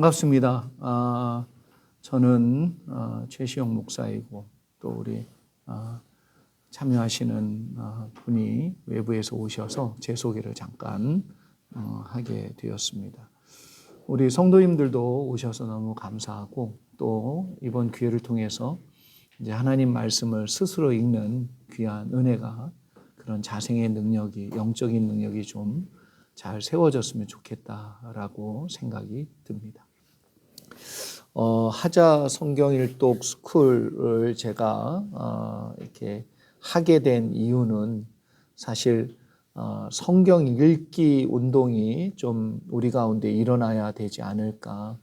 반갑습니다. 저는 최시영 목사이고 또 우리 참여하시는 분이 외부에서 오셔서 제 소개를 잠깐 하게 되었습니다. 우리 성도님들도 오셔서 너무 감사하고 또 이번 기회를 통해서 이제 하나님 말씀을 스스로 읽는 귀한 은혜가 그런 자생의 능력이 영적인 능력이 좀 잘 세워졌으면 좋겠다라고 생각이 듭니다. 하자 성경 일독 스쿨을 제가 이렇게 하게 된 이유는 사실 성경 읽기 운동이 좀 우리 가운데 일어나야 되지 않을까.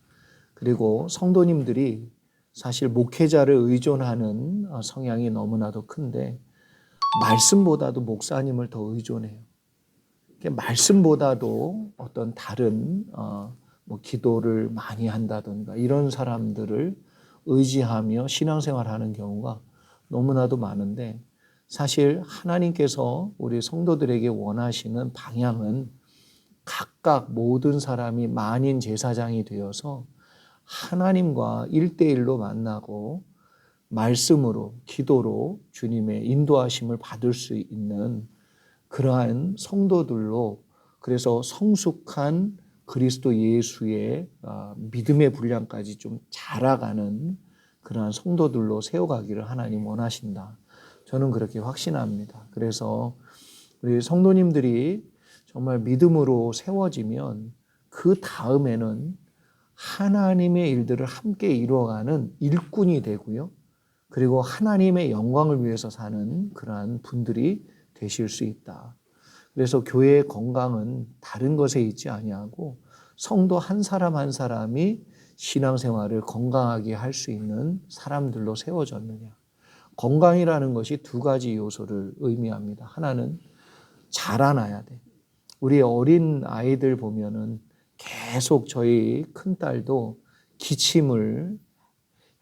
그리고 성도님들이 사실 목회자를 의존하는 성향이 너무나도 큰데 말씀보다도 목사님을 더 의존해요. 말씀보다도 어떤 다른 뭐 기도를 많이 한다든가 이런 사람들을 의지하며 신앙생활하는 경우가 너무나도 많은데 사실 하나님께서 우리 성도들에게 원하시는 방향은 각각 모든 사람이 만인 제사장이 되어서 하나님과 1대1로 만나고 말씀으로 기도로 주님의 인도하심을 받을 수 있는 그러한 성도들로 그래서 성숙한 그리스도 예수의 믿음의 분량까지 좀 자라가는 그러한 성도들로 세워가기를 하나님 원하신다. 저는 그렇게 확신합니다. 그래서 우리 성도님들이 정말 믿음으로 세워지면 그 다음에는 하나님의 일들을 함께 이루어가는 일꾼이 되고요. 그리고 하나님의 영광을 위해서 사는 그러한 분들이 되실 수 있다. 그래서 교회의 건강은 다른 것에 있지 아니하고 성도 한 사람 한 사람이 신앙생활을 건강하게 할 수 있는 사람들로 세워졌느냐. 건강이라는 것이 두 가지 요소를 의미합니다. 하나는 자라나야 돼. 우리 어린 아이들 보면은 계속 저희 큰딸도 기침을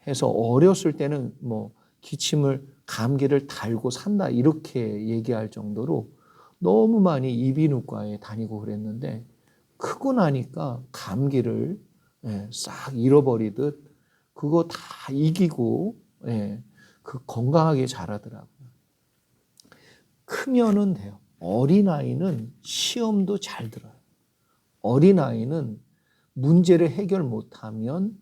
해서 어렸을 때는 뭐 기침을 감기를 달고 산다 이렇게 얘기할 정도로 너무 많이 이비인후과에 다니고 그랬는데 크고 나니까 감기를 싹 잃어버리듯 그거 다 이기고 그 건강하게 자라더라고요. 크면은 돼요. 어린아이는 시험도 잘 들어요. 어린아이는 문제를 해결 못하면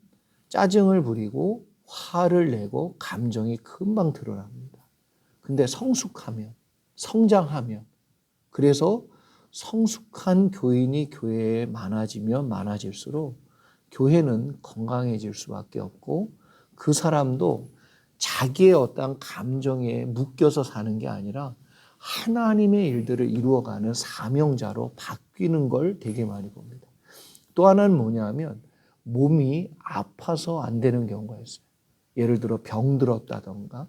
짜증을 부리고 화를 내고 감정이 금방 드러납니다. 근데 성숙하면, 성장하면, 그래서 성숙한 교인이 교회에 많아지면 많아질수록 교회는 건강해질 수밖에 없고 그 사람도 자기의 어떤 감정에 묶여서 사는 게 아니라 하나님의 일들을 이루어가는 사명자로 바뀌는 걸 되게 많이 봅니다. 또 하나는 뭐냐면 몸이 아파서 안 되는 경우가 있어요. 예를 들어 병들었다던가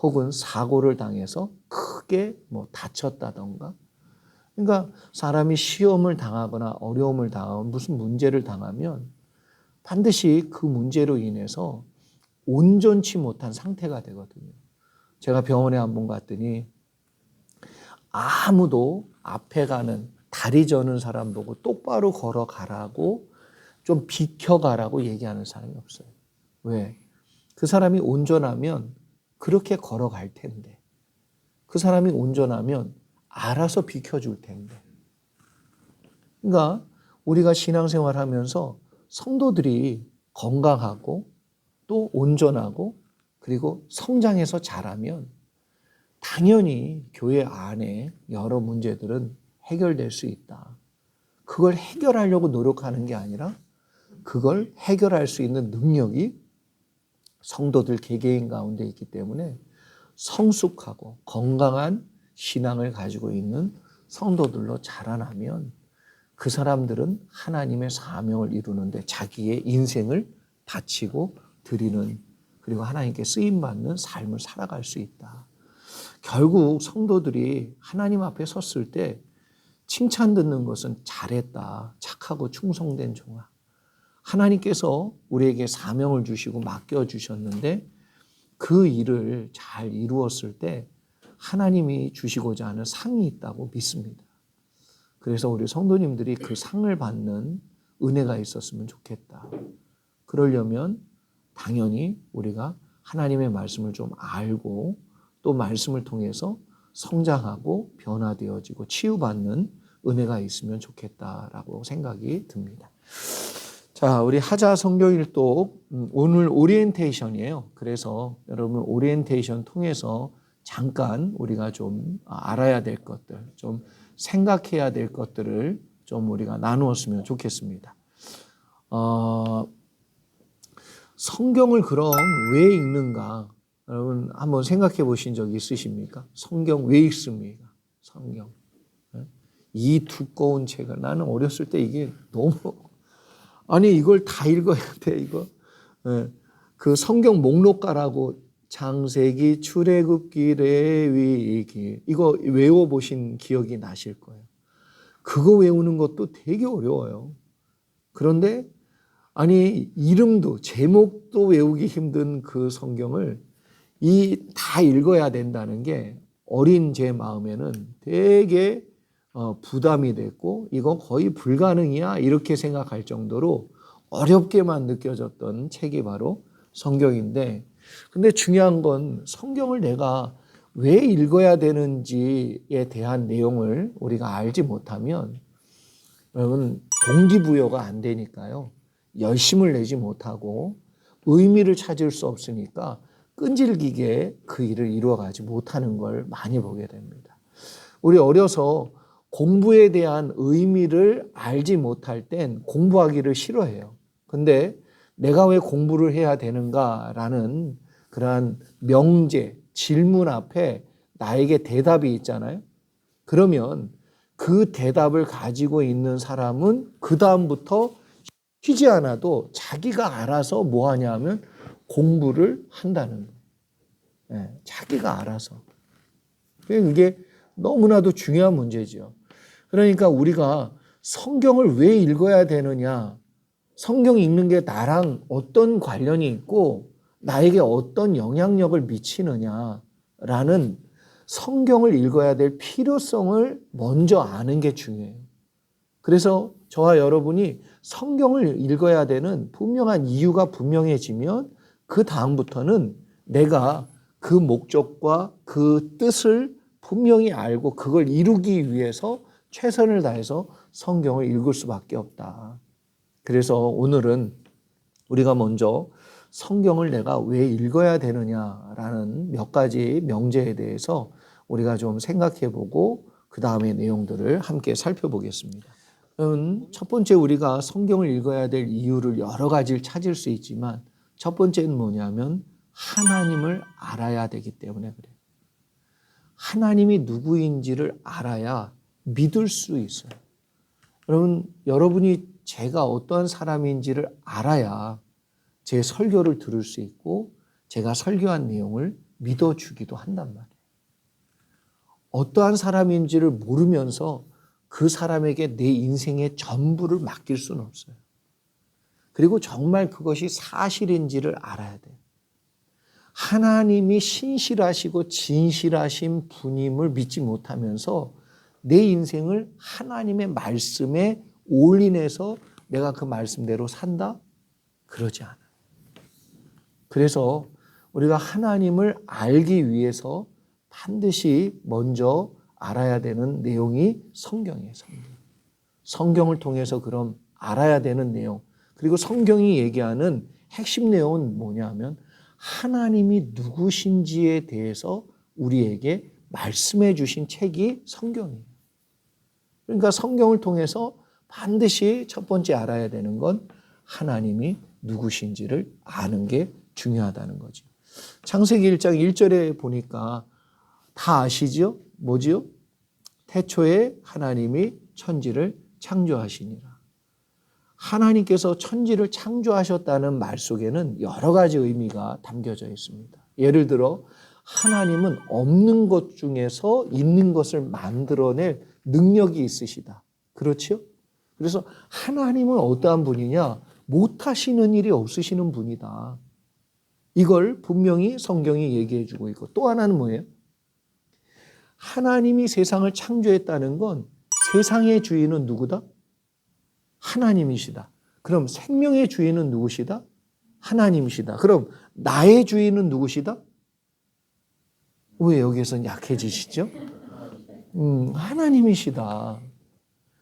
혹은 사고를 당해서 크게 뭐 다쳤다던가 그러니까 사람이 시험을 당하거나 어려움을 당하거나 무슨 문제를 당하면 반드시 그 문제로 인해서 온전치 못한 상태가 되거든요. 제가 병원에 한번 갔더니 아무도 앞에 가는 다리 저는 사람 보고 똑바로 걸어가라고 좀 비켜가라고 얘기하는 사람이 없어요. 왜? 그 사람이 온전하면 그렇게 걸어갈 텐데 그 사람이 온전하면 알아서 비켜줄 텐데 그러니까 우리가 신앙생활 하면서 성도들이 건강하고 또 온전하고 그리고 성장해서 자라면 당연히 교회 안에 여러 문제들은 해결될 수 있다. 그걸 해결하려고 노력하는 게 아니라 그걸 해결할 수 있는 능력이 성도들 개개인 가운데 있기 때문에 성숙하고 건강한 신앙을 가지고 있는 성도들로 자라나면 그 사람들은 하나님의 사명을 이루는데 자기의 인생을 바치고 드리는 그리고 하나님께 쓰임받는 삶을 살아갈 수 있다. 결국 성도들이 하나님 앞에 섰을 때 칭찬 듣는 것은 잘했다. 착하고 충성된 종아. 하나님께서 우리에게 사명을 주시고 맡겨주셨는데 그 일을 잘 이루었을 때 하나님이 주시고자 하는 상이 있다고 믿습니다. 그래서 우리 성도님들이 그 상을 받는 은혜가 있었으면 좋겠다. 그러려면 당연히 우리가 하나님의 말씀을 좀 알고 또 말씀을 통해서 성장하고 변화되어지고 치유받는 은혜가 있으면 좋겠다라고 생각이 듭니다. 자, 우리 하자 성경일독 오늘 오리엔테이션이에요. 그래서 여러분 오리엔테이션 통해서 잠깐 우리가 좀 알아야 될 것들, 좀 생각해야 될 것들을 좀 우리가 나누었으면 좋겠습니다. 성경을 그럼 왜 읽는가? 여러분 한번 생각해 보신 적 있으십니까? 성경 왜 읽습니까? 성경. 이 두꺼운 책을 나는 어렸을 때 이게 너무 아니 이걸 다 읽어야 돼 이거. 그 성경 목록가라고 창세기, 출애굽기, 레위기 이거 외워보신 기억이 나실 거예요. 그거 외우는 것도 되게 어려워요. 그런데 아니 이름도 제목도 외우기 힘든 그 성경을 다 읽어야 된다는 게 어린 제 마음에는 되게 부담이 됐고 이거 거의 불가능이야 이렇게 생각할 정도로 어렵게만 느껴졌던 책이 바로 성경인데, 근데 중요한 건 성경을 내가 왜 읽어야 되는지에 대한 내용을 우리가 알지 못하면 여러분 동기부여가 안 되니까요. 열심을 내지 못하고 의미를 찾을 수 없으니까 끈질기게 그 일을 이루어가지 못하는 걸 많이 보게 됩니다. 우리 어려서 공부에 대한 의미를 알지 못할 땐 공부하기를 싫어해요. 근데 내가 왜 공부를 해야 되는가라는 그러한 명제, 질문 앞에 나에게 대답이 있잖아요. 그러면 그 대답을 가지고 있는 사람은 그 다음부터 쉬지 않아도 자기가 알아서 뭐 하냐 하면 공부를 한다는 거예요. 자기가 알아서. 이게 너무나도 중요한 문제죠. 그러니까 우리가 성경을 왜 읽어야 되느냐, 성경 읽는 게 나랑 어떤 관련이 있고 나에게 어떤 영향력을 미치느냐라는 성경을 읽어야 될 필요성을 먼저 아는 게 중요해요. 그래서 저와 여러분이 성경을 읽어야 되는 분명한 이유가 분명해지면 그 다음부터는 내가 그 목적과 그 뜻을 분명히 알고 그걸 이루기 위해서 최선을 다해서 성경을 읽을 수밖에 없다. 그래서 오늘은 우리가 먼저 성경을 내가 왜 읽어야 되느냐라는 몇 가지 명제에 대해서 우리가 좀 생각해 보고 그 다음의 내용들을 함께 살펴보겠습니다. 첫 번째 우리가 성경을 읽어야 될 이유를 여러 가지를 찾을 수 있지만 첫 번째는 뭐냐면 하나님을 알아야 되기 때문에 그래요. 하나님이 누구인지를 알아야 믿을 수 있어요. 여러분이 제가 어떠한 사람인지를 알아야 제 설교를 들을 수 있고 제가 설교한 내용을 믿어주기도 한단 말이에요. 어떠한 사람인지를 모르면서 그 사람에게 내 인생의 전부를 맡길 수는 없어요. 그리고 정말 그것이 사실인지를 알아야 돼요. 하나님이 신실하시고 진실하신 분임을 믿지 못하면서 내 인생을 하나님의 말씀에 올인해서 내가 그 말씀대로 산다? 그러지 않아요. 그래서 우리가 하나님을 알기 위해서 반드시 먼저 알아야 되는 내용이 성경이에요. 성경을 통해서 그럼 알아야 되는 내용, 그리고 성경이 얘기하는 핵심 내용은 뭐냐 하면 하나님이 누구신지에 대해서 우리에게 말씀해 주신 책이 성경이에요. 그러니까 성경을 통해서 반드시 첫 번째 알아야 되는 건 하나님이 누구신지를 아는 게 중요하다는 거죠. 창세기 1장 1절에 보니까 다 아시죠? 뭐지요? 태초에 하나님이 천지를 창조하시니라. 하나님께서 천지를 창조하셨다는 말 속에는 여러 가지 의미가 담겨져 있습니다. 예를 들어 하나님은 없는 것 중에서 있는 것을 만들어낼 능력이 있으시다. 그렇죠? 그래서 하나님은 어떠한 분이냐? 못하시는 일이 없으시는 분이다. 이걸 분명히 성경이 얘기해 주고 있고, 또 하나는 뭐예요? 하나님이 세상을 창조했다는 건 세상의 주인은 누구다? 하나님이시다. 그럼 생명의 주인은 누구시다? 하나님이시다. 그럼 나의 주인은 누구시다? 왜 여기에서는 약해지시죠? 하나님이시다.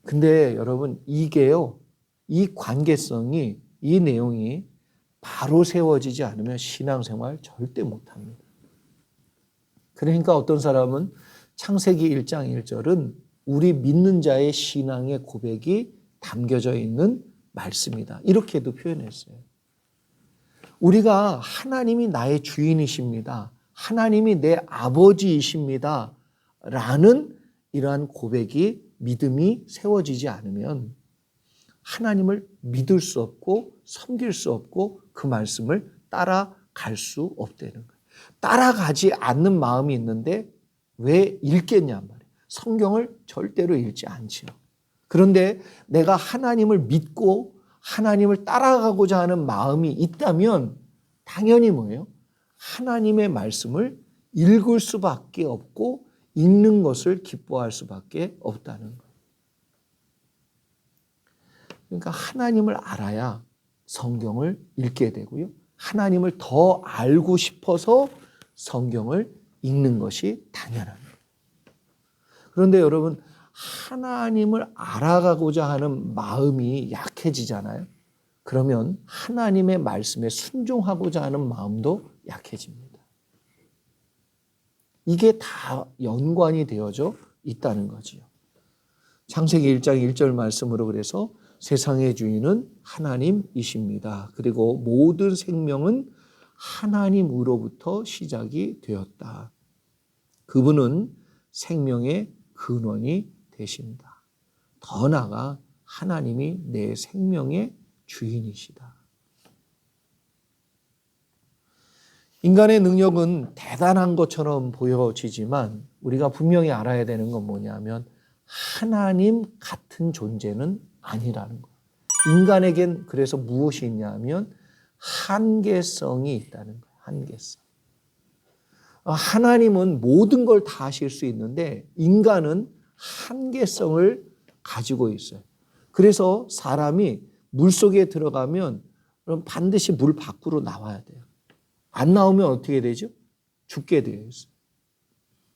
근데 여러분 이게요, 이 관계성이, 이 내용이 바로 세워지지 않으면 신앙생활 절대 못합니다. 그러니까 어떤 사람은 창세기 1장 1절은 우리 믿는 자의 신앙의 고백이 담겨져 있는 말씀이다. 이렇게도 표현했어요. 우리가 하나님이 나의 주인이십니다. 하나님이 내 아버지이십니다. 라는 이러한 고백이, 믿음이 세워지지 않으면 하나님을 믿을 수 없고 섬길 수 없고 그 말씀을 따라갈 수 없다는 거예요. 따라가지 않는 마음이 있는데 왜 읽겠냔 말이에요. 성경을 절대로 읽지 않지요. 그런데 내가 하나님을 믿고 하나님을 따라가고자 하는 마음이 있다면 당연히 뭐예요? 하나님의 말씀을 읽을 수밖에 없고 읽는 것을 기뻐할 수밖에 없다는 거예요. 그러니까 하나님을 알아야 성경을 읽게 되고요. 하나님을 더 알고 싶어서 성경을 읽는 것이 당연합니다. 그런데 여러분, 하나님을 알아가고자 하는 마음이 약해지잖아요. 그러면 하나님의 말씀에 순종하고자 하는 마음도 약해집니다. 이게 다 연관이 되어져 있다는 거지요. 창세기 1장 1절 말씀으로 그래서 세상의 주인은 하나님이십니다. 그리고 모든 생명은 하나님으로부터 시작이 되었다. 그분은 생명의 근원이 되신다. 더 나아가 하나님이 내 생명의 주인이시다. 인간의 능력은 대단한 것처럼 보여지지만 우리가 분명히 알아야 되는 건 뭐냐면 하나님 같은 존재는 아니라는 거예요. 인간에겐 그래서 무엇이 있냐면 한계성이 있다는 거예요. 한계성. 하나님은 모든 걸 다 하실 수 있는데 인간은 한계성을 가지고 있어요. 그래서 사람이 물속에 들어가면 그럼 반드시 물 밖으로 나와야 돼요. 안 나오면 어떻게 되죠? 죽게 되어 있어요.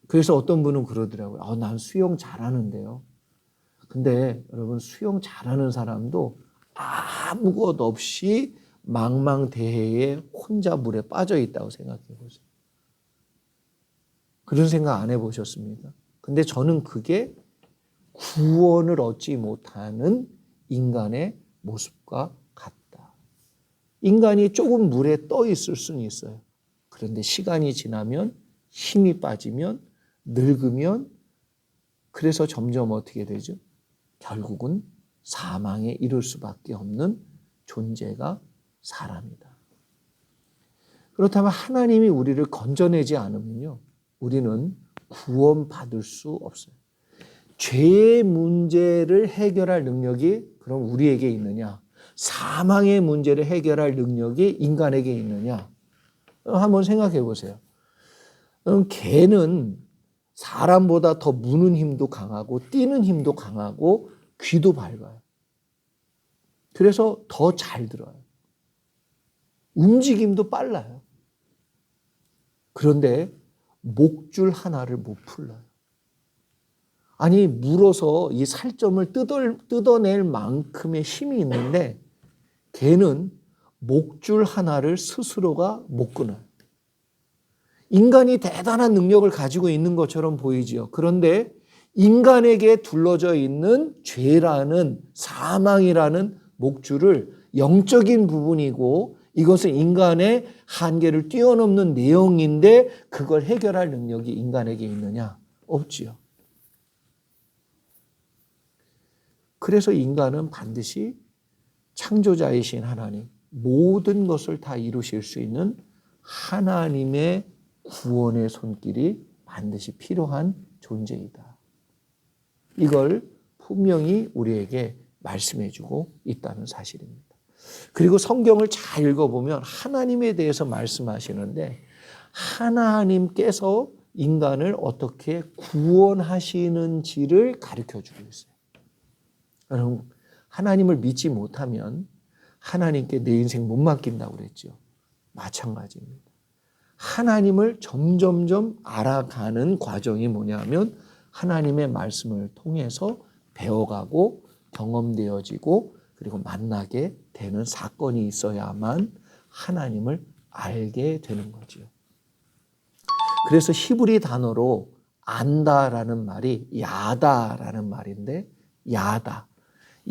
그래서 어떤 분은 그러더라고요. 난 수영 잘하는데요. 근데 여러분, 수영 잘하는 사람도 아무것 없이 망망대해에 혼자 물에 빠져 있다고 생각해 보세요. 그런 생각 안 해보셨습니까? 근데 저는 그게 구원을 얻지 못하는 인간의 모습과 같다. 인간이 조금 물에 떠 있을 수는 있어요. 그런데 시간이 지나면 힘이 빠지면 늙으면 그래서 점점 어떻게 되죠? 결국은 사망에 이를 수밖에 없는 존재가 사람이다. 그렇다면 하나님이 우리를 건져내지 않으면요, 우리는 구원받을 수 없어요. 죄의 문제를 해결할 능력이 그럼 우리에게 있느냐? 사망의 문제를 해결할 능력이 인간에게 있느냐? 한번 생각해 보세요. 개는 사람보다 더 무는 힘도 강하고 뛰는 힘도 강하고 귀도 밝아요. 그래서 더 잘 들어요. 움직임도 빨라요. 그런데 목줄 하나를 못 풀러요. 아니, 물어서 이 살점을 뜯어낼 만큼의 힘이 있는데 개는 목줄 하나를 스스로가 못 끊어요. 인간이 대단한 능력을 가지고 있는 것처럼 보이지요. 그런데 인간에게 둘러져 있는 죄라는 사망이라는 목줄을 영적인 부분이고 이것은 인간의 한계를 뛰어넘는 내용인데 그걸 해결할 능력이 인간에게 있느냐? 없지요. 그래서 인간은 반드시 창조자이신 하나님, 모든 것을 다 이루실 수 있는 하나님의 구원의 손길이 반드시 필요한 존재이다. 이걸 분명히 우리에게 말씀해주고 있다는 사실입니다. 그리고 성경을 잘 읽어보면 하나님에 대해서 말씀하시는데 하나님께서 인간을 어떻게 구원하시는지를 가르쳐주고 있어요. 여러분, 하나님을 믿지 못하면 하나님께 내 인생 못 맡긴다고 그랬죠. 마찬가지입니다. 하나님을 점점점 알아가는 과정이 뭐냐면 하나님의 말씀을 통해서 배워가고 경험되어지고 그리고 만나게 되는 사건이 있어야만 하나님을 알게 되는 거죠. 그래서 히브리 단어로 안다라는 말이 야다라는 말인데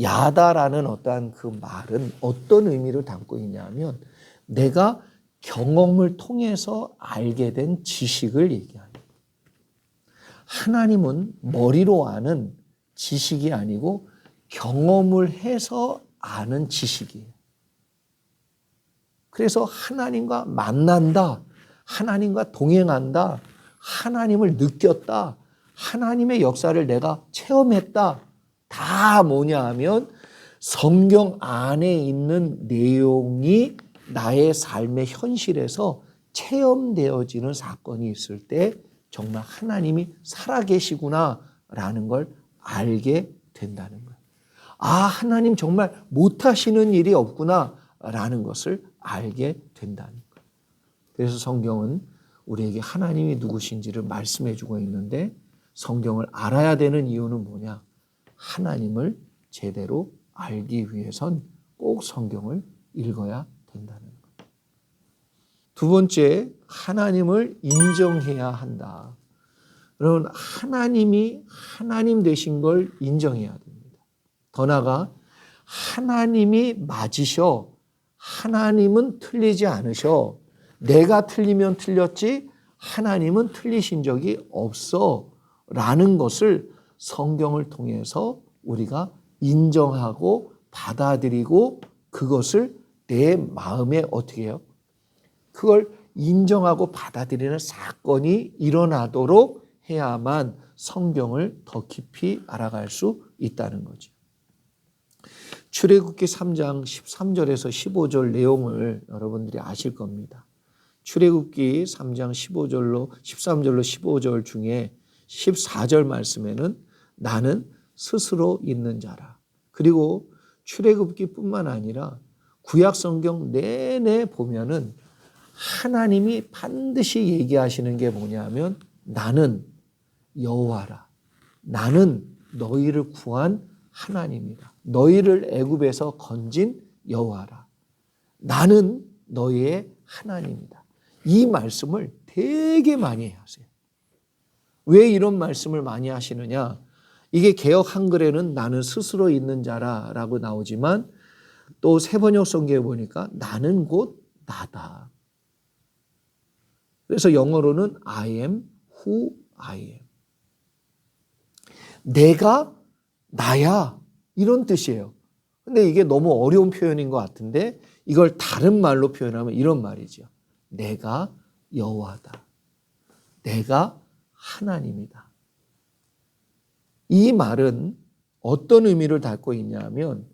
야다라는 어떠한 그 말은 어떤 의미를 담고 있냐면 내가 경험을 통해서 알게 된 지식을 얘기합니다. 하나님은 머리로 아는 지식이 아니고 경험을 해서 아는 지식이에요. 그래서 하나님과 만난다, 하나님과 동행한다, 하나님을 느꼈다, 하나님의 역사를 내가 체험했다. 다 뭐냐 하면 성경 안에 있는 내용이 나의 삶의 현실에서 체험되어지는 사건이 있을 때 정말 하나님이 살아계시구나라는 걸 알게 된다는 거예요. 아, 하나님 정말 못하시는 일이 없구나라는 것을 알게 된다는 거예요. 그래서 성경은 우리에게 하나님이 누구신지를 말씀해 주고 있는데 성경을 알아야 되는 이유는 뭐냐? 하나님을 제대로 알기 위해선 꼭 성경을 읽어야 된다는 거예요. 두 번째, 하나님을 인정해야 한다. 여러분, 하나님이 하나님 되신 걸 인정해야 됩니다. 더 나아가 하나님이 맞으셔. 하나님은 틀리지 않으셔. 내가 틀리면 틀렸지 하나님은 틀리신 적이 없어. 라는 것을 성경을 통해서 우리가 인정하고 받아들이고 그것을 내 마음에 어떻게 해요? 그걸 인정하고 받아들이는 사건이 일어나도록 해야만 성경을 더 깊이 알아갈 수 있다는 거죠. 출애굽기 3장 13절에서 15절 내용을 여러분들이 아실 겁니다. 출애굽기 3장 13절로 15절 중에 14절 말씀에는 나는 스스로 있는 자라. 그리고 출애굽기뿐만 아니라 구약 성경 내내 보면은 하나님이 반드시 얘기하시는 게 뭐냐면 나는 여호와라. 나는 너희를 구한 하나님이다. 너희를 애굽에서 건진 여호와라. 나는 너희의 하나님이다. 이 말씀을 되게 많이 하세요. 왜 이런 말씀을 많이 하시느냐? 이게 개역 한글에는 나는 스스로 있는 자라라고 나오지만 또 세번역 성경에 보니까 나는 곧 나다. 그래서 영어로는 I am who I am. 내가 나야 이런 뜻이에요. 근데 이게 너무 어려운 표현인 것 같은데 이걸 다른 말로 표현하면 이런 말이죠. 내가 여호와다. 내가 하나님이다. 이 말은 어떤 의미를 담고 있냐면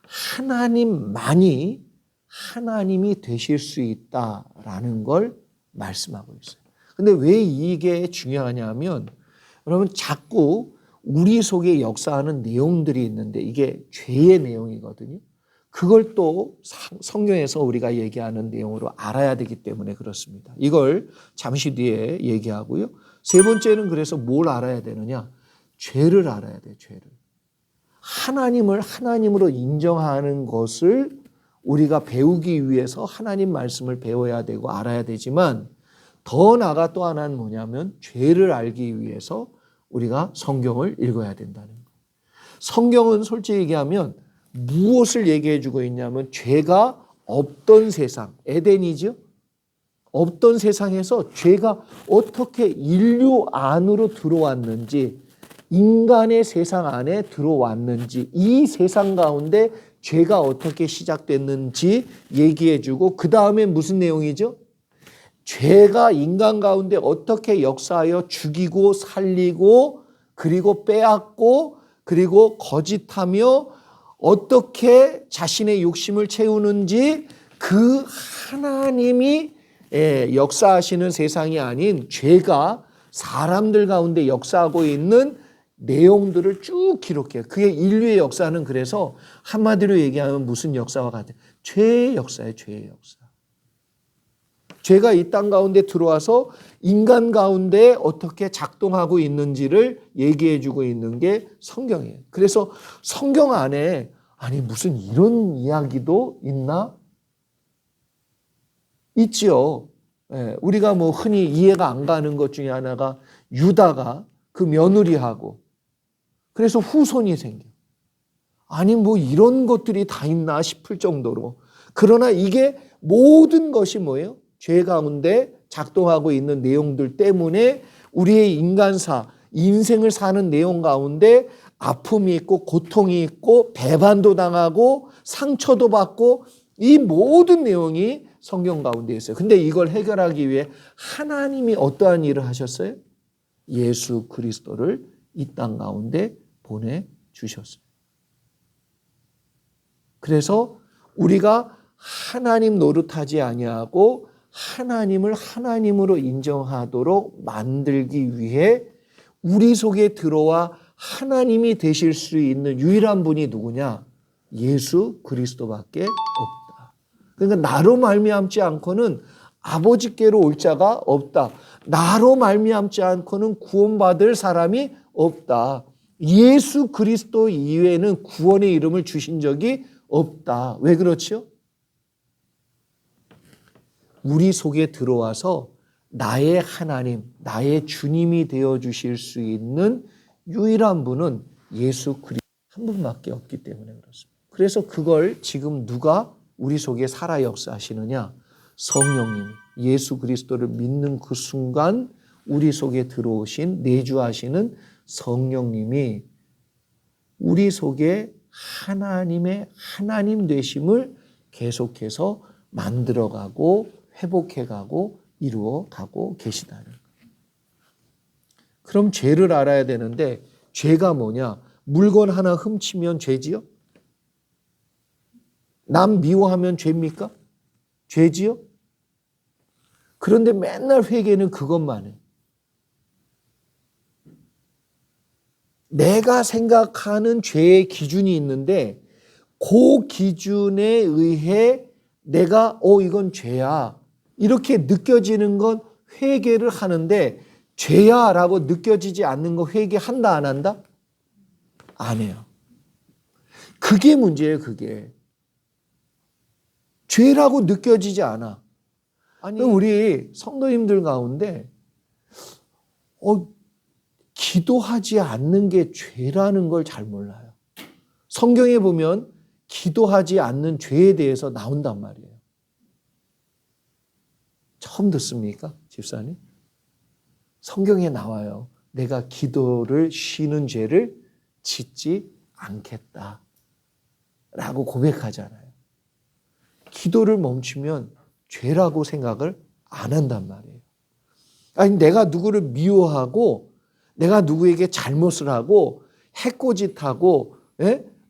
하나님만이 하나님이 되실 수 있다라는 걸 말씀하고 있어요. 근데 왜 이게 중요하냐면 여러분 자꾸 우리 속에 역사하는 내용들이 있는데 이게 죄의 내용이거든요. 그걸 또 성경에서 우리가 얘기하는 내용으로 알아야 되기 때문에 그렇습니다. 이걸 잠시 뒤에 얘기하고요. 세 번째는 그래서 뭘 알아야 되느냐? 죄를 알아야 돼요. 죄를. 하나님을 하나님으로 인정하는 것을 우리가 배우기 위해서 하나님 말씀을 배워야 되고 알아야 되지만 더 나아가 또 하나는 뭐냐면 죄를 알기 위해서 우리가 성경을 읽어야 된다는 거예요. 성경은 솔직히 얘기하면 무엇을 얘기해 주고 있냐면 죄가 없던 세상, 에덴이죠. 없던 세상에서 죄가 어떻게 인류 안으로 들어왔는지, 인간의 세상 안에 들어왔는지, 이 세상 가운데 죄가 어떻게 시작됐는지 얘기해 주고 그 다음에 무슨 내용이죠? 죄가 인간 가운데 어떻게 역사하여 죽이고 살리고 그리고 빼앗고 그리고 거짓하며 어떻게 자신의 욕심을 채우는지 그 하나님이 역사하시는 세상이 아닌 죄가 사람들 가운데 역사하고 있는 내용들을 쭉 기록해요. 그게 인류의 역사는 그래서 한마디로 얘기하면 무슨 역사와 같아요? 죄의 역사예요. 죄의 역사. 죄가 이 땅 가운데 들어와서 인간 가운데 어떻게 작동하고 있는지를 얘기해 주고 있는 게 성경이에요. 그래서 성경 안에 아니 무슨 이런 이야기도 있나? 있지요. 우리가 뭐 흔히 이해가 안 가는 것 중에 하나가 유다가 그 며느리하고 그래서 후손이 생겨. 아니 뭐 이런 것들이 다 있나 싶을 정도로. 그러나 이게 모든 것이 뭐예요? 죄 가운데 작동하고 있는 내용들 때문에 우리의 인간사, 인생을 사는 내용 가운데 아픔이 있고 고통이 있고 배반도 당하고 상처도 받고 이 모든 내용이 성경 가운데 있어요. 근데 이걸 해결하기 위해 하나님이 어떠한 일을 하셨어요? 예수 그리스도를 이 땅 가운데 보내주셨어요. 그래서 우리가 하나님 노릇하지 아니하고 하나님을 하나님으로 인정하도록 만들기 위해 우리 속에 들어와 하나님이 되실 수 있는 유일한 분이 누구냐? 예수 그리스도밖에 없다. 그러니까 나로 말미암지 않고는 아버지께로 올 자가 없다. 나로 말미암지 않고는 구원받을 사람이 없다. 예수 그리스도 이외에는 구원의 이름을 주신 적이 없다. 왜 그렇지요? 우리 속에 들어와서 나의 하나님, 나의 주님이 되어 주실 수 있는 유일한 분은 예수 그리스도 한 분밖에 없기 때문에 그렇습니다. 그래서 그걸 지금 누가 우리 속에 살아 역사하시느냐? 성령님이 예수 그리스도를 믿는 그 순간 우리 속에 들어오신 내주하시는 성령님이 우리 속에 하나님의 하나님 되심을 계속해서 만들어가고 회복해가고 이루어가고 계시다는 거예요. 그럼 죄를 알아야 되는데 죄가 뭐냐? 물건 하나 훔치면 죄지요? 남 미워하면 죄입니까? 죄지요? 그런데 맨날 회개는 그것만 해. 내가 생각하는 죄의 기준이 있는데 그 기준에 의해 내가 이건 죄야 이렇게 느껴지는 건 회개를 하는데 죄야 라고 느껴지지 않는 거 회개한다 안 한다? 안 해요. 그게 문제예요. 그게. 죄라고 느껴지지 않아. 아니 우리 성도님들 가운데 기도하지 않는 게 죄라는 걸 잘 몰라요. 성경에 보면 기도하지 않는 죄에 대해서 나온단 말이에요. 처음 듣습니까? 집사님? 성경에 나와요. 내가 기도를 쉬는 죄를 짓지 않겠다 라고 고백하잖아요. 기도를 멈추면 죄라고 생각을 안 한단 말이에요. 아니 내가 누구를 미워하고 내가 누구에게 잘못을 하고 해코짓하고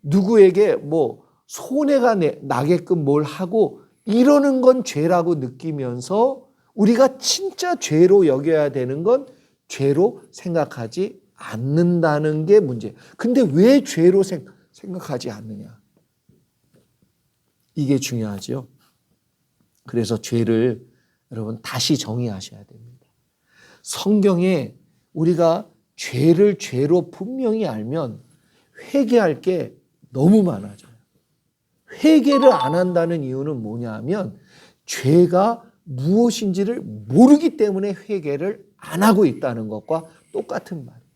누구에게 뭐 손해가 나게끔 뭘 하고 이러는 건 죄라고 느끼면서 우리가 진짜 죄로 여겨야 되는 건 죄로 생각하지 않는다는 게 문제예요. 근데 왜 죄로 생각하지 않느냐? 이게 중요하죠. 그래서 죄를 여러분 다시 정의하셔야 됩니다. 성경에 우리가 죄를 죄로 분명히 알면 회개할 게 너무 많아져요. 회개를 안 한다는 이유는 뭐냐 하면 죄가 무엇인지를 모르기 때문에 회개를 안 하고 있다는 것과 똑같은 말이에요.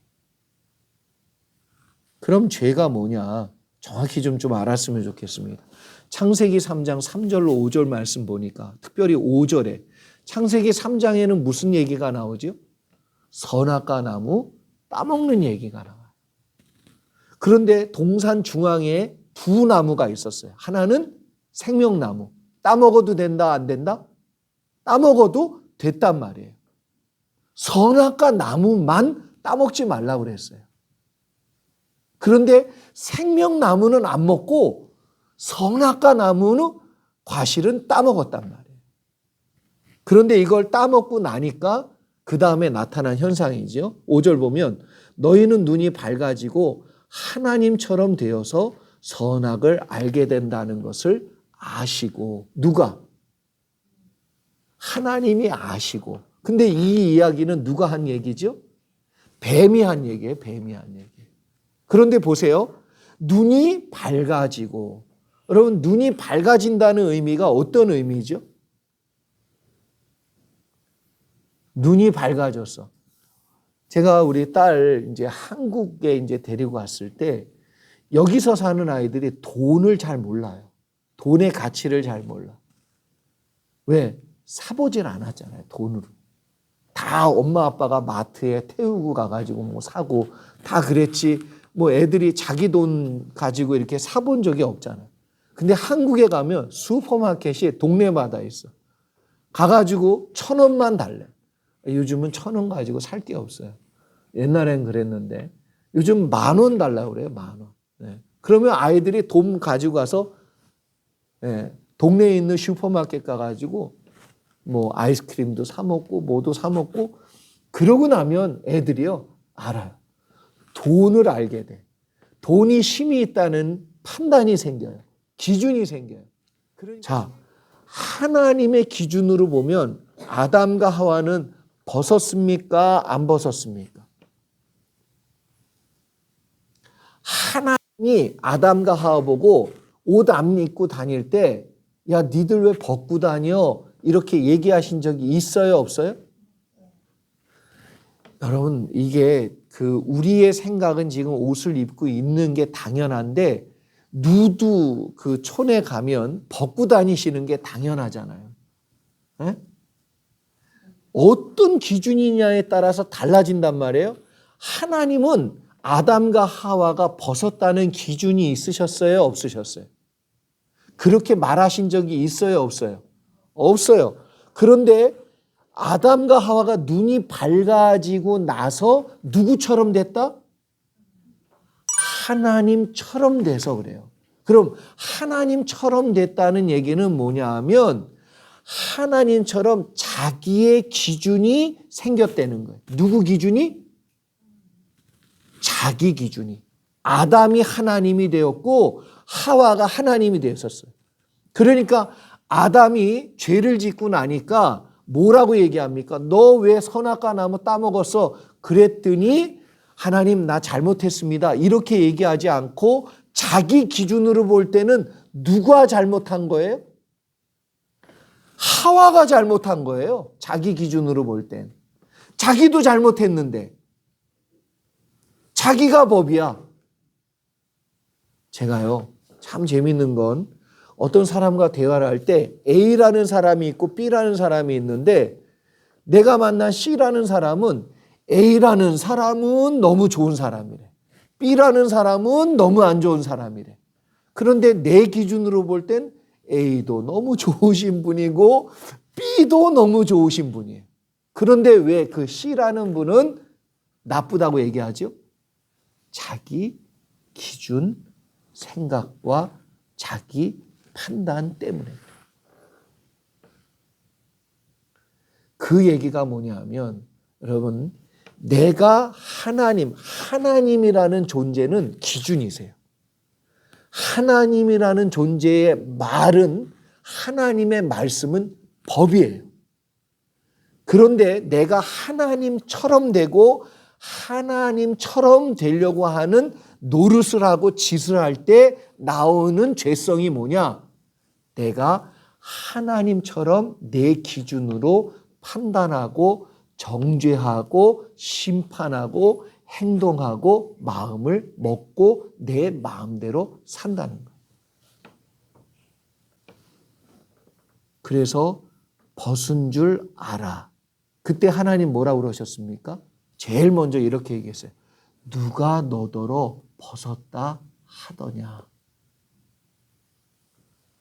그럼 죄가 뭐냐? 정확히 좀 알았으면 좋겠습니다. 창세기 3장 3절로 5절 말씀 보니까 특별히 5절에 창세기 3장에는 무슨 얘기가 나오죠? 선악과 나무 따먹는 얘기가 나와요. 그런데 동산 중앙에 두 나무가 있었어요. 하나는 생명나무. 따먹어도 된다 안 된다? 따먹어도 됐단 말이에요. 선악과 나무만 따먹지 말라고 그랬어요. 그런데 생명나무는 안 먹고 선악과 나무는 과실은 따먹었단 말이에요. 그런데 이걸 따먹고 나니까 그 다음에 나타난 현상이죠. 5절 보면 너희는 눈이 밝아지고 하나님처럼 되어서 선악을 알게 된다는 것을 아시고. 누가? 하나님이 아시고. 근데 이 이야기는 누가 한 얘기죠? 뱀이 한 얘기예요. 뱀이 한 얘기. 그런데 보세요. 눈이 밝아지고. 여러분, 눈이 밝아진다는 의미가 어떤 의미죠? 눈이 밝아졌어. 제가 우리 딸 이제 한국에 이제 데리고 갔을 때 여기서 사는 아이들이 돈을 잘 몰라요. 돈의 가치를 잘 몰라. 왜? 사보질 않았잖아요. 돈으로. 다 엄마 아빠가 마트에 태우고 가가지고 뭐 사고 다 그랬지. 뭐 애들이 자기 돈 가지고 이렇게 사본 적이 없잖아요. 근데 한국에 가면 슈퍼마켓이 동네마다 있어. 가가지고 1,000원만 달래. 요즘은 1,000원 가지고 살 게 없어요. 옛날엔 그랬는데 요즘 10,000원 달라고 그래요. 10,000원. 네. 그러면 아이들이 돈 가지고 가서 동네에 있는 슈퍼마켓 가가지고 뭐 아이스크림도 사 먹고 뭐도 사 먹고 그러고 나면 애들이요 알아요. 돈을 알게 돼. 돈이 힘이 있다는 판단이 생겨요. 기준이 생겨요. 자, 하나님의 기준으로 보면 아담과 하와는 벗었습니까? 안 벗었습니까? 하나님이 아담과 하와 보고 옷 안 입고 다닐 때 야, 니들 왜 벗고 다녀? 이렇게 얘기하신 적이 있어요? 없어요? 여러분, 이게 우리의 생각은 지금 옷을 입고 있는 게 당연한데 누드 그 촌에 가면 벗고 다니시는 게 당연하잖아요. 에? 어떤 기준이냐에 따라서 달라진단 말이에요. 하나님은 아담과 하와가 벗었다는 기준이 있으셨어요? 없으셨어요? 그렇게 말하신 적이 있어요? 없어요? 없어요. 그런데 아담과 하와가 눈이 밝아지고 나서 누구처럼 됐다? 하나님처럼 돼서 그래요. 그럼 하나님처럼 됐다는 얘기는 뭐냐 하면 하나님처럼 자기의 기준이 생겼다는 거예요. 누구 기준이? 자기 기준이. 아담이 하나님이 되었고 하와가 하나님이 되었었어요. 그러니까 아담이 죄를 짓고 나니까 뭐라고 얘기합니까? 너 왜 선악과 나무 따먹었어? 그랬더니 하나님 나 잘못했습니다. 이렇게 얘기하지 않고 자기 기준으로 볼 때는 누가 잘못한 거예요? 하와가 잘못한 거예요. 자기 기준으로 볼 땐. 자기도 잘못했는데 자기가 법이야. 제가요 참 재밌는 건 어떤 사람과 대화를 할 때 A라는 사람이 있고 B라는 사람이 있는데 내가 만난 C라는 사람은 A라는 사람은 너무 좋은 사람이래. B라는 사람은 너무 안 좋은 사람이래. 그런데 내 기준으로 볼 땐 A도 너무 좋으신 분이고 B도 너무 좋으신 분이에요. 그런데 왜 그 C라는 분은 나쁘다고 얘기하죠? 자기 기준, 생각과 자기 판단 때문에. 그 얘기가 뭐냐 하면 여러분 내가 하나님이라는 존재는 기준이세요. 하나님이라는 존재의 말은 하나님의 말씀은 법이에요. 그런데 내가 하나님처럼 되고 하나님처럼 되려고 하는 노릇을 하고 짓을 할 때 나오는 죄성이 뭐냐? 내가 하나님처럼 내 기준으로 판단하고 정죄하고 심판하고 행동하고 마음을 먹고 내 마음대로 산다는 거예요. 그래서 벗은 줄 알아. 그때 하나님 뭐라고 그러셨습니까? 제일 먼저 이렇게 얘기했어요. 누가 너더러 벗었다 하더냐.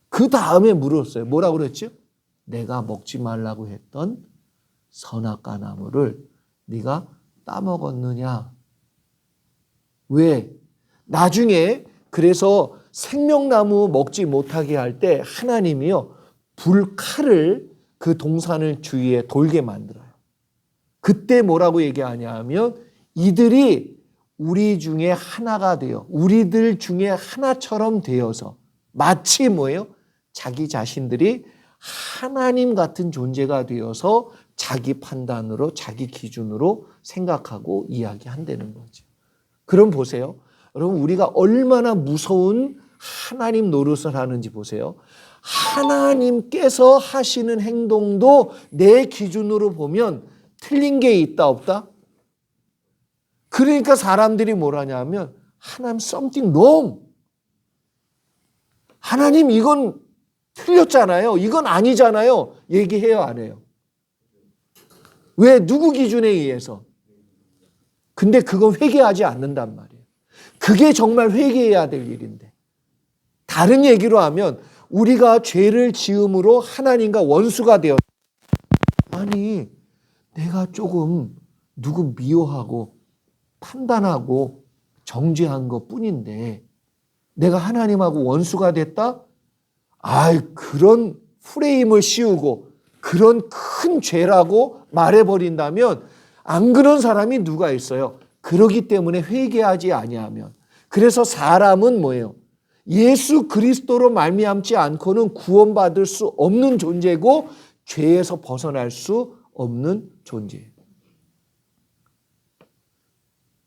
그 다음에 물었어요. 뭐라고 그랬죠? 내가 먹지 말라고 했던 선악과 나무를 네가 따먹었느냐. 왜? 나중에 그래서 생명나무 먹지 못하게 할 때 하나님이요 불칼을 그 동산을 주위에 돌게 만들어요. 그때 뭐라고 얘기하냐 하면 이들이 우리 중에 하나가 되어 우리들 중에 하나처럼 되어서 마치 뭐예요? 자기 자신들이 하나님 같은 존재가 되어서 자기 판단으로 자기 기준으로 생각하고 이야기한다는 거죠. 그럼 보세요. 여러분 우리가 얼마나 무서운 하나님 노릇을 하는지 보세요. 하나님께서 하시는 행동도 내 기준으로 보면 틀린 게 있다 없다? 그러니까 사람들이 뭐라냐 하면 하나님 something wrong. 하나님 이건 틀렸잖아요. 이건 아니잖아요. 얘기해요 안 해요? 왜? 누구 기준에 의해서? 근데 그건 회개하지 않는단 말이에요. 그게 정말 회개해야 될 일인데. 다른 얘기로 하면 우리가 죄를 지음으로 하나님과 원수가 되었. 아니 내가 조금 누구 미워하고 판단하고 정죄한 것 뿐인데 내가 하나님하고 원수가 됐다? 그런 프레임을 씌우고 그런 큰 죄라고 말해버린다면 안 그런 사람이 누가 있어요? 그러기 때문에 회개하지 아니하면. 그래서 사람은 뭐예요? 예수 그리스도로 말미암지 않고는 구원받을 수 없는 존재고 죄에서 벗어날 수 없는 존재예요.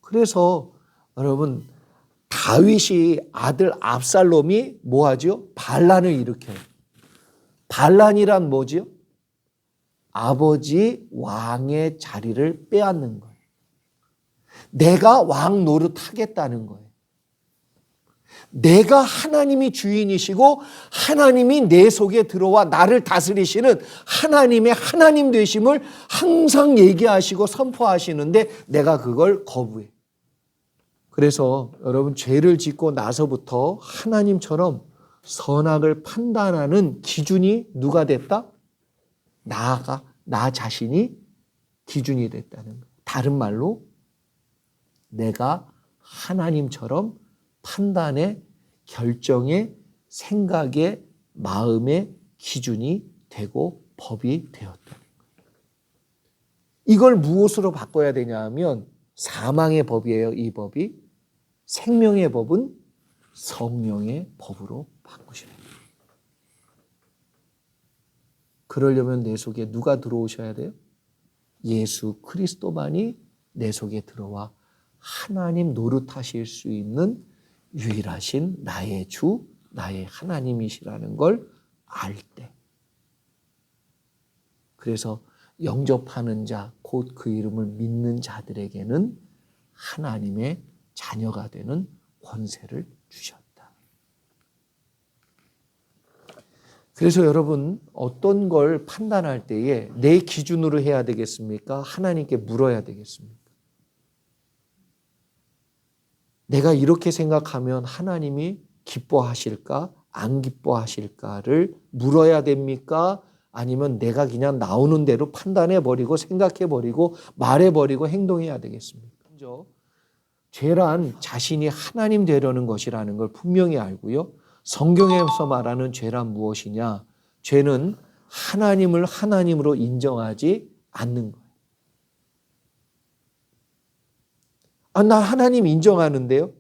그래서 여러분 다윗이 아들 압살롬이 뭐하죠? 반란을 일으켜요. 반란이란 뭐지요? 아버지 왕의 자리를 빼앗는 거예요. 내가 왕 노릇하겠다는 거예요. 내가 하나님이 주인이시고 하나님이 내 속에 들어와 나를 다스리시는 하나님의 하나님 되심을 항상 얘기하시고 선포하시는데 내가 그걸 거부해. 그래서 여러분 죄를 짓고 나서부터 하나님처럼 선악을 판단하는 기준이 누가 됐다? 나 자신이 기준이 됐다는 거예요. 다른 말로 내가 하나님처럼 판단의 결정의 생각의 마음의 기준이 되고 법이 되었다는 거예요. 이걸 무엇으로 바꿔야 되냐 하면 사망의 법이에요. 이 법이. 생명의 법은 성령의 법으로 바꾸셔야 돼요. 그러려면 내 속에 누가 들어오셔야 돼요? 예수 그리스도만이 내 속에 들어와 하나님 노릇하실 수 있는 유일하신 나의 주, 나의 하나님이시라는 걸 알 때. 그래서 영접하는 자, 곧 그 이름을 믿는 자들에게는 하나님의 자녀가 되는 권세를 주셨다. 그래서 여러분 어떤 걸 판단할 때에 내 기준으로 해야 되겠습니까? 하나님께 물어야 되겠습니까? 내가 이렇게 생각하면 하나님이 기뻐하실까? 안 기뻐하실까를 물어야 됩니까? 아니면 내가 그냥 나오는 대로 판단해버리고 생각해버리고 말해버리고 행동해야 되겠습니까? 먼저 죄란 자신이 하나님 되려는 것이라는 걸 분명히 알고요. 성경에서 말하는 죄란 무엇이냐? 죄는 하나님을 하나님으로 인정하지 않는 거예요. 나 하나님 인정하는데요?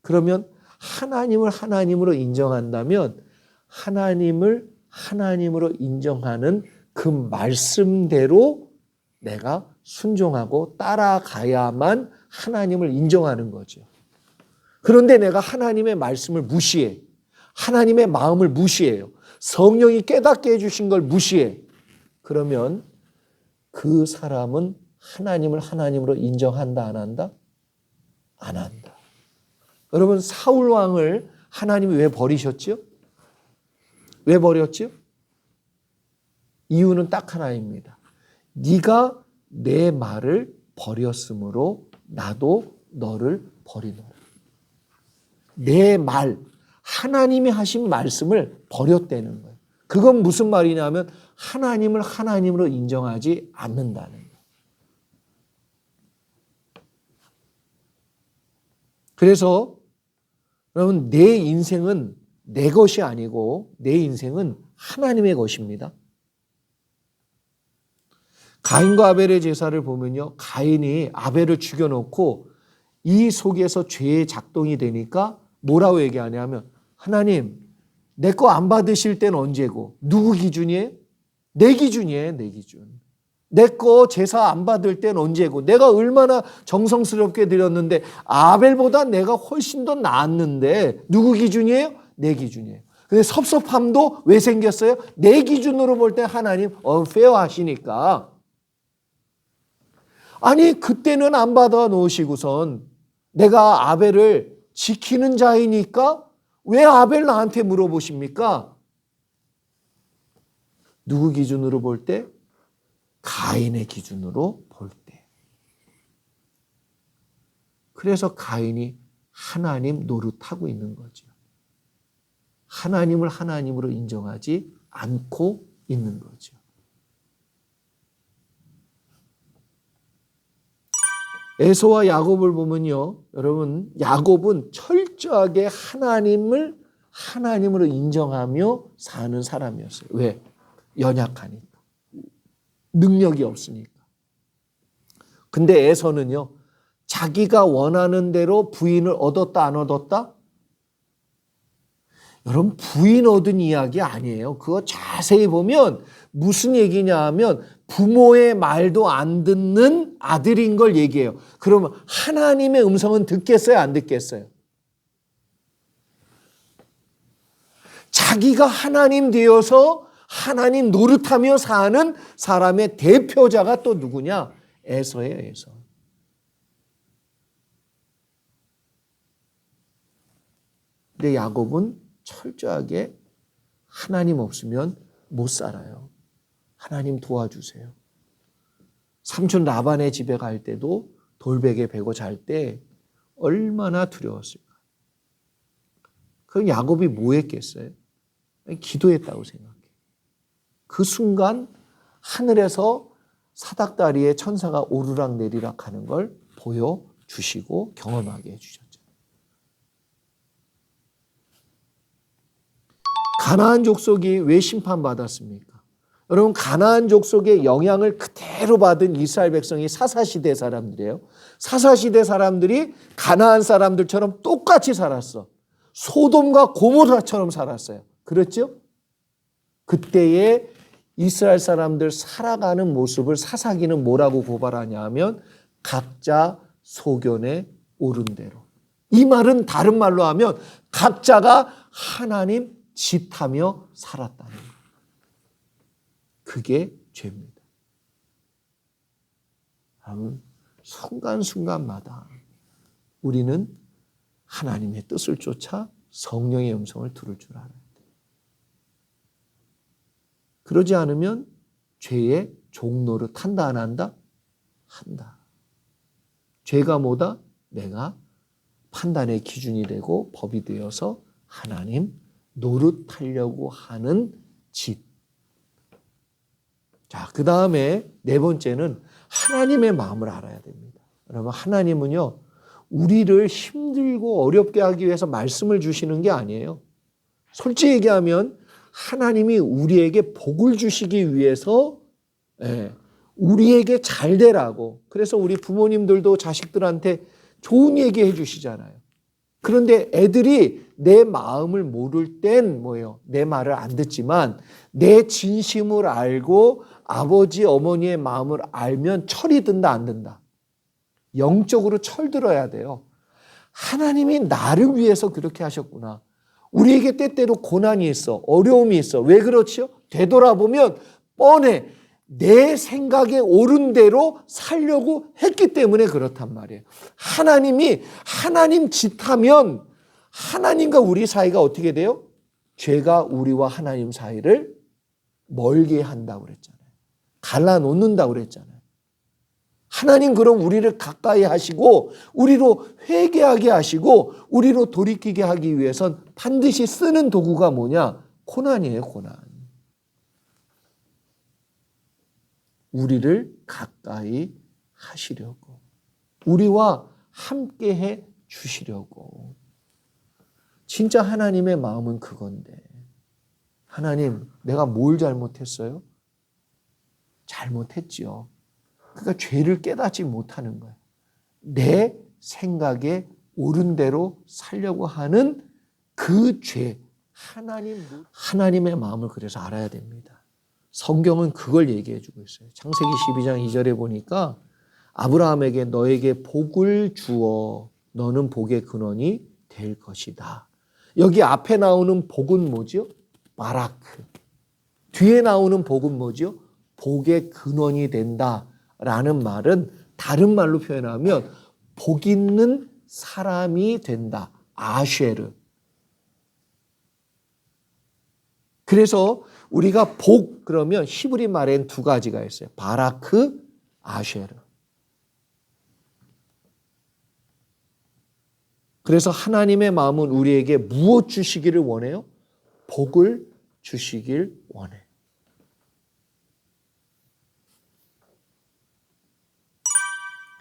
그러면 하나님을 하나님으로 인정한다면 하나님을 하나님으로 인정하는 그 말씀대로 내가 순종하고 따라가야만 하나님을 인정하는 거죠. 그런데 내가 하나님의 말씀을 무시해. 하나님의 마음을 무시해요. 성령이 깨닫게 해주신 걸 무시해. 그러면 그 사람은 하나님을 하나님으로 인정한다, 안 한다? 안 한다. 여러분 사울 왕을 하나님이 왜 버리셨죠? 왜 버렸죠? 이유는 딱 하나입니다. 네가 내 말을 버렸으므로 나도 너를 버리노라. 내 말, 하나님이 하신 말씀을 버렸다는 거예요. 그건 무슨 말이냐면 하나님을 하나님으로 인정하지 않는다는 거예요. 그래서 여러분 내 인생은 내 것이 아니고 내 인생은 하나님의 것입니다. 가인과 아벨의 제사를 보면요, 가인이 아벨을 죽여놓고 이 속에서 죄의 작동이 되니까 뭐라고 얘기하냐면, 하나님 내 거 안 받으실 때는 언제고? 누구 기준이에요? 내 기준이에요. 내 기준. 내 거 제사 안 받을 때는 언제고? 내가 얼마나 정성스럽게 드렸는데 아벨보다 내가 훨씬 더 나았는데 누구 기준이에요? 내 기준이에요. 근데 섭섭함도 왜 생겼어요? 내 기준으로 볼 때 하나님 페어하시니까. 아니 그때는 안 받아 놓으시고선 내가 아벨을 지키는 자이니까 왜 아벨 나한테 물어보십니까? 누구 기준으로 볼 때? 가인의 기준으로 볼 때. 그래서 가인이 하나님 노릇하고 있는 거죠. 하나님을 하나님으로 인정하지 않고 있는 거죠. 에서와 야곱을 보면요, 여러분, 야곱은 철저하게 하나님을 하나님으로 인정하며 사는 사람이었어요. 왜? 연약하니까. 능력이 없으니까. 근데 에서는요, 자기가 원하는 대로 부인을 얻었다 안 얻었다? 여러분, 부인 얻은 이야기 아니에요. 그거 자세히 보면 무슨 얘기냐 하면 부모의 말도 안 듣는 아들인 걸 얘기해요. 그러면 하나님의 음성은 듣겠어요? 안 듣겠어요? 자기가 하나님 되어서 하나님 노릇하며 사는 사람의 대표자가 또 누구냐? 에서예요, 에서. 근데 야곱은 철저하게 하나님 없으면 못 살아요. 하나님 도와주세요. 삼촌 라반의 집에 갈 때도 돌베개 베고 잘 때 얼마나 두려웠을까. 그럼 야곱이 뭐 했겠어요? 기도했다고 생각해요. 그 순간 하늘에서 사닥다리에 천사가 오르락 내리락 하는 걸 보여주시고 경험하게 해주셨죠. 가나안 족속이 왜 심판받았습니까? 여러분, 가나안 족속의 영향을 그대로 받은 이스라엘 백성이 사사시대 사람들이에요. 사사시대 사람들이 가나안 사람들처럼 똑같이 살았어. 소돔과 고모라처럼 살았어요. 그렇죠? 그때의 이스라엘 사람들 살아가는 모습을 사사기는 뭐라고 고발하냐 하면 각자 소견에 오른 대로. 이 말은 다른 말로 하면 각자가 하나님 짓하며 살았다는 거예요. 그게 죄입니다. 순간순간마다 우리는 하나님의 뜻을 쫓아 성령의 음성을 들을 줄 알아야 돼요. 그러지 않으면 죄의 종노릇 한다 안 한다? 한다. 죄가 뭐다? 내가 판단의 기준이 되고 법이 되어서 하나님 노릇하려고 하는 짓. 자, 그 다음에 네 번째는 하나님의 마음을 알아야 됩니다. 여러분, 하나님은요, 우리를 힘들고 어렵게 하기 위해서 말씀을 주시는 게 아니에요. 솔직히 얘기하면 하나님이 우리에게 복을 주시기 위해서 우리에게 잘 되라고. 그래서 우리 부모님들도 자식들한테 좋은 얘기 해주시잖아요. 그런데 애들이 내 마음을 모를 땐 뭐예요? 내 말을 안 듣지만 내 진심을 알고 아버지 어머니의 마음을 알면 철이 든다 안 든다? 영적으로 철들어야 돼요. 하나님이 나를 위해서 그렇게 하셨구나. 우리에게 때때로 고난이 있어. 어려움이 있어. 왜 그렇죠? 되돌아보면 뻔해. 내 생각에 옳은 대로 살려고 했기 때문에 그렇단 말이에요. 하나님이 하나님 짓하면 하나님과 우리 사이가 어떻게 돼요? 죄가 우리와 하나님 사이를 멀게 한다고 그랬잖아요. 갈라놓는다고 그랬잖아요. 하나님 그럼 우리를 가까이 하시고 우리로 회개하게 하시고 우리로 돌이키게 하기 위해선 반드시 쓰는 도구가 뭐냐? 고난이에요, 고난. 우리를 가까이 하시려고, 우리와 함께해 주시려고. 진짜 하나님의 마음은 그건데, 하나님 내가 뭘 잘못했어요? 잘못했지요. 그러니까 죄를 깨닫지 못하는 거예요. 내 생각에 옳은 대로 살려고 하는 그 죄, 하나님의 마음을 그래서 알아야 됩니다. 성경은 그걸 얘기해 주고 있어요. 창세기 12장 2절에 보니까 아브라함에게 너에게 복을 주어 너는 복의 근원이 될 것이다. 여기 앞에 나오는 복은 뭐죠? 바라크. 뒤에 나오는 복은 뭐죠? 복의 근원이 된다라는 말은 다른 말로 표현하면 복 있는 사람이 된다. 아쉐르. 그래서 우리가 복 그러면 히브리 말엔 두 가지가 있어요. 바라크, 아쉐르. 그래서 하나님의 마음은 우리에게 무엇 주시기를 원해요? 복을 주시길 원해.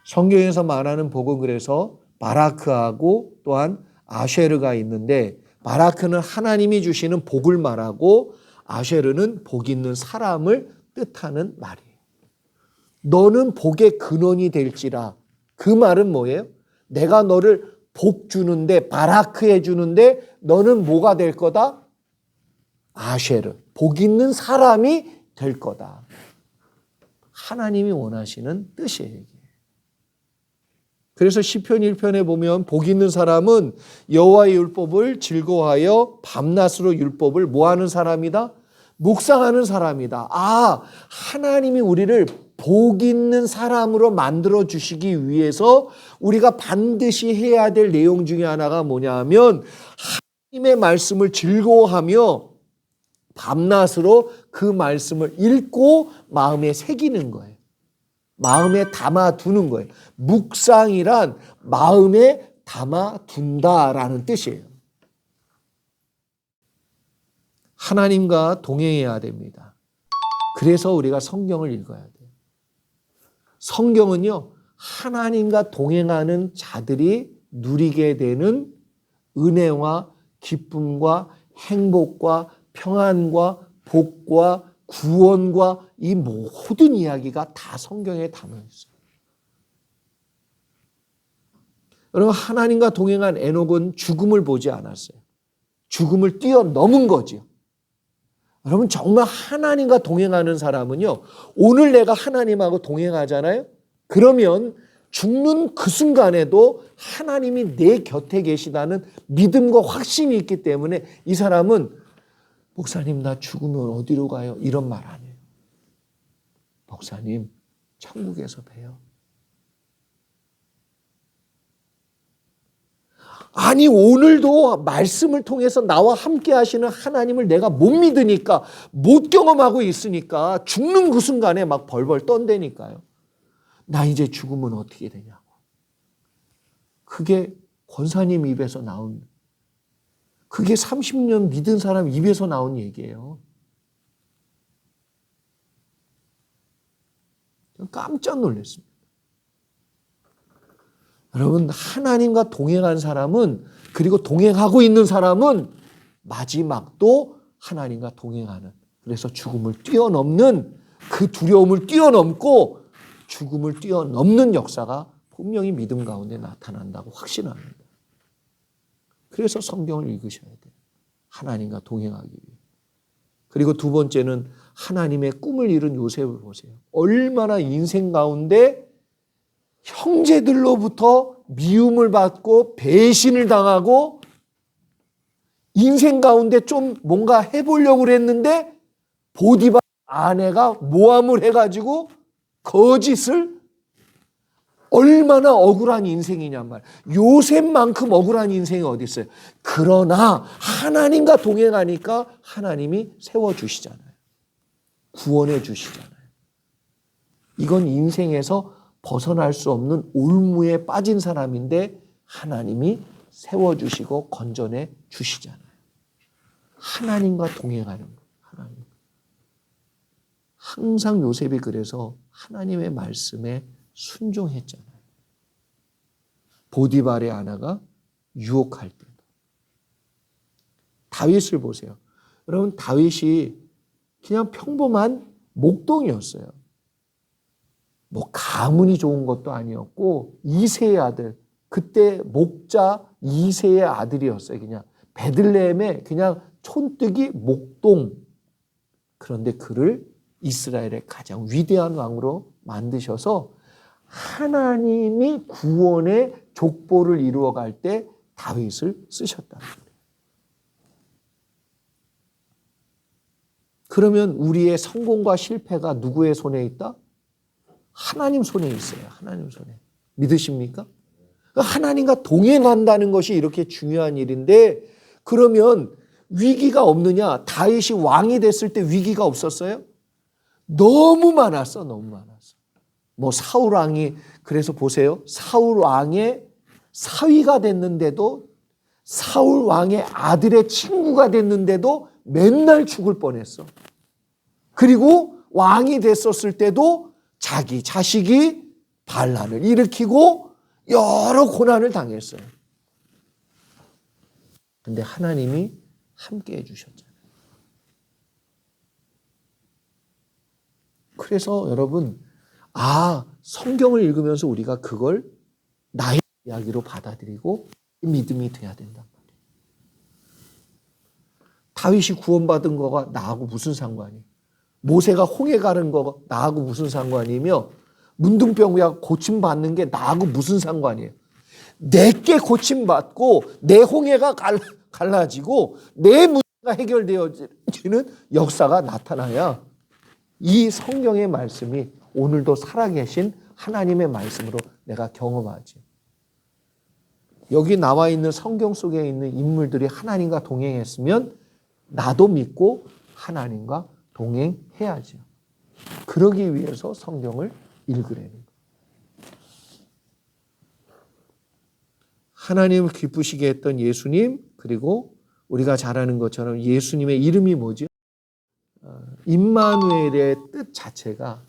성경에서 말하는 복은 그래서 바라크하고 또한 아쉐르가 있는데 바라크는 하나님이 주시는 복을 말하고 아쉐르는 복 있는 사람을 뜻하는 말이에요. 너는 복의 근원이 될지라. 그 말은 뭐예요? 내가 너를 복 주는데 바라크해 주는데 너는 뭐가 될 거다? 아쉐르. 복 있는 사람이 될 거다. 하나님이 원하시는 뜻이에요. 그래서 시편 1편에 보면 복 있는 사람은 여호와의 율법을 즐거워하여 밤낮으로 율법을 뭐하는 사람이다? 묵상하는 사람이다. 아, 하나님이 우리를 복 있는 사람으로 만들어 주시기 위해서 우리가 반드시 해야 될 내용 중에 하나가 뭐냐 하면 하나님의 말씀을 즐거워하며 밤낮으로 그 말씀을 읽고 마음에 새기는 거예요. 마음에 담아두는 거예요. 묵상이란 마음에 담아둔다라는 뜻이에요. 하나님과 동행해야 됩니다. 그래서 우리가 성경을 읽어야 돼요. 성경은요, 하나님과 동행하는 자들이 누리게 되는 은혜와 기쁨과 행복과 평안과 복과 구원과 이 모든 이야기가 다 성경에 담겨 있어요. 여러분, 하나님과 동행한 에녹은 죽음을 보지 않았어요. 죽음을 뛰어넘은 거죠. 여러분, 정말 하나님과 동행하는 사람은요, 오늘 내가 하나님하고 동행하잖아요. 그러면 죽는 그 순간에도 하나님이 내 곁에 계시다는 믿음과 확신이 있기 때문에 이 사람은 목사님, 나 죽으면 어디로 가요? 이런 말 안 해요. 목사님, 천국에서 봬요. 아니, 오늘도 말씀을 통해서 나와 함께 하시는 하나님을 내가 못 믿으니까, 못 경험하고 있으니까 죽는 그 순간에 막 벌벌 떤다니까요. 나 이제 죽으면 어떻게 되냐고. 그게 권사님 입에서 나온, 그게 30년 믿은 사람 입에서 나온 얘기예요. 깜짝 놀랐습니다. 여러분, 하나님과 동행한 사람은, 그리고 동행하고 있는 사람은 마지막도 하나님과 동행하는, 그래서 죽음을 뛰어넘는, 그 두려움을 뛰어넘고 죽음을 뛰어넘는 역사가 분명히 믿음 가운데 나타난다고 확신합니다. 그래서 성경을 읽으셔야 돼요. 하나님과 동행하기 위해. 그리고 두 번째는 하나님의 꿈을 이룬 요셉을 보세요. 얼마나 인생 가운데 형제들로부터 미움을 받고 배신을 당하고 인생 가운데 좀 뭔가 해보려고 그랬는데 보디발 아내가 모함을 해가지고 거짓을, 얼마나 억울한 인생이냔 말이에요. 요셉만큼 억울한 인생이 어디 있어요. 그러나 하나님과 동행하니까 하나님이 세워주시잖아요. 구원해 주시잖아요. 이건 인생에서 벗어날 수 없는 올무에 빠진 사람인데 하나님이 세워주시고 건져내 주시잖아요. 하나님과 동행하는 거예요. 하나님. 항상 요셉이 그래서 하나님의 말씀에 순종했잖아요. 보디발의 아내가 유혹할 때도. 다윗을 보세요. 여러분, 다윗이 그냥 평범한 목동이었어요. 뭐 가문이 좋은 것도 아니었고 이새의 아들, 그때 목자 이새의 아들이었어요. 그냥 베들레헴의 그냥 촌뜨기 목동. 그런데 그를 이스라엘의 가장 위대한 왕으로 만드셔서 하나님이 구원의 족보를 이루어갈 때 다윗을 쓰셨다. 그러면 우리의 성공과 실패가 누구의 손에 있다? 하나님 손에 있어요. 하나님 손에. 믿으십니까? 하나님과 동행한다는 것이 이렇게 중요한 일인데, 그러면 위기가 없느냐? 다윗이 왕이 됐을 때 위기가 없었어요? 너무 많았어. 너무 많았어. 뭐 사울 왕이, 그래서 보세요. 사울 왕의 사위가 됐는데도, 사울 왕의 아들의 친구가 됐는데도 맨날 죽을 뻔했어. 그리고 왕이 됐었을 때도 자기 자식이 반란을 일으키고 여러 고난을 당했어요. 근데 하나님이 함께 해주셨잖아요. 그래서 여러분, 성경을 읽으면서 우리가 그걸 나의 이야기로 받아들이고 믿음이 돼야 된단 말이에요. 다윗이 구원받은 거가 나하고 무슨 상관이에요? 모세가 홍해 가는 거가 나하고 무슨 상관이며, 문둥병이가 고침받는 게 나하고 무슨 상관이에요? 내게 고침받고 내 홍해가 갈라지고 내 문제가 해결되어지는 역사가 나타나야 이 성경의 말씀이 오늘도 살아계신 하나님의 말씀으로 내가 경험하지. 여기 나와 있는 성경 속에 있는 인물들이 하나님과 동행했으면 나도 믿고 하나님과 동행해야죠. 그러기 위해서 성경을 읽으라는 거예요. 하나님을 기쁘시게 했던 예수님, 그리고 우리가 잘 아는 것처럼 예수님의 이름이 뭐죠? 임마누엘의 뜻 자체가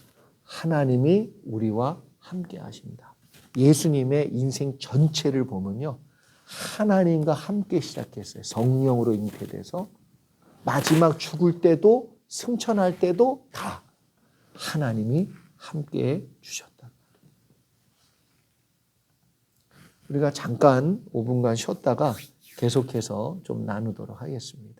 하나님이 우리와 함께 하신다. 예수님의 인생 전체를 보면요, 하나님과 함께 시작했어요. 성령으로 잉태돼서 마지막 죽을 때도 승천할 때도 다 하나님이 함께 주셨다. 우리가 잠깐 5분간 쉬었다가 계속해서 좀 나누도록 하겠습니다.